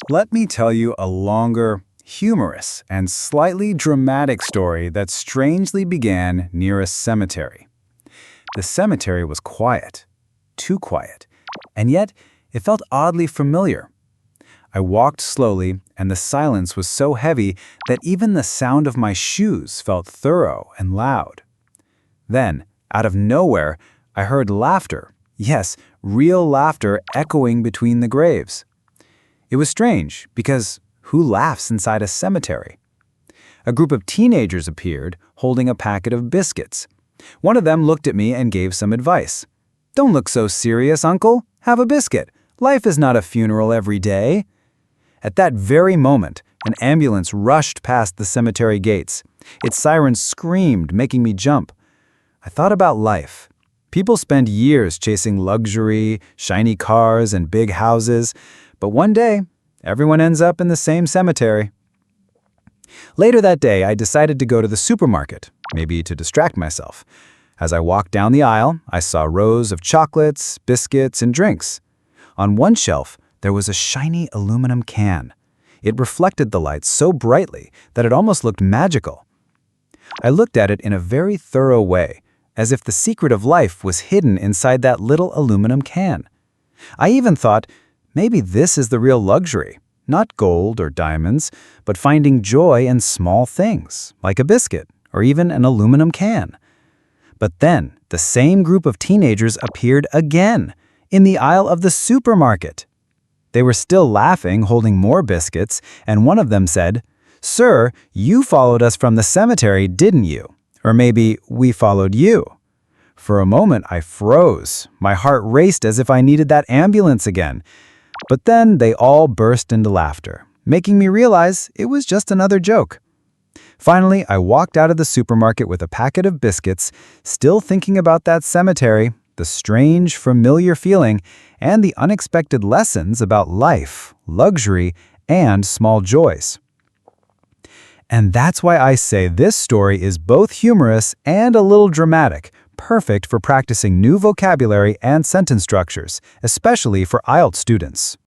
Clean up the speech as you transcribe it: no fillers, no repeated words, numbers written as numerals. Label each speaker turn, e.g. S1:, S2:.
S1: Let me tell you a longer, humorous, and slightly dramatic story that strangely began near a cemetery. The cemetery was quiet, too quiet, and yet it felt oddly familiar. I walked slowly, and the silence was so heavy that even the sound of my shoes felt thorough and loud. Then, out of nowhere, I heard laughter. Yes, real laughter echoing between the graves. It was strange, because who laughs inside a cemetery? A group of teenagers appeared, holding a packet of biscuits. One of them looked at me and gave some advice. "Don't look so serious, uncle. Have a biscuit. Life is not a funeral every day." At that very moment, an ambulance rushed past the cemetery gates. Its siren screamed, making me jump. I thought about life. People spend years chasing luxury, shiny cars, and big houses, but one day, everyone ends up in the same cemetery. Later that day, I decided to go to the supermarket, maybe to distract myself. As I walked down the aisle, I saw rows of chocolates, biscuits, and drinks. On one shelf, there was a shiny aluminum can. It reflected the light so brightly that it almost looked magical. I looked at it in a very thorough way, as if the secret of life was hidden inside that little aluminum can. I even thought, maybe this is the real luxury, not gold or diamonds, but finding joy in small things, like a biscuit or even an aluminum can. But then, the same group of teenagers appeared again, in the aisle of the supermarket. They were still laughing, holding more biscuits, and one of them said, "Sir, you followed us from the cemetery, didn't you? Or maybe we followed you." For a moment, I froze. My heart raced as if I needed that ambulance again. But then they all burst into laughter, making me realize it was just another joke. Finally, I walked out of the supermarket with a packet of biscuits, still thinking about that cemetery, the strange, familiar feeling, and the unexpected lessons about life, luxury, and small joys. And that's why I say this story is both humorous and a little dramatic, perfect for practicing new vocabulary and sentence structures, especially for IELTS students.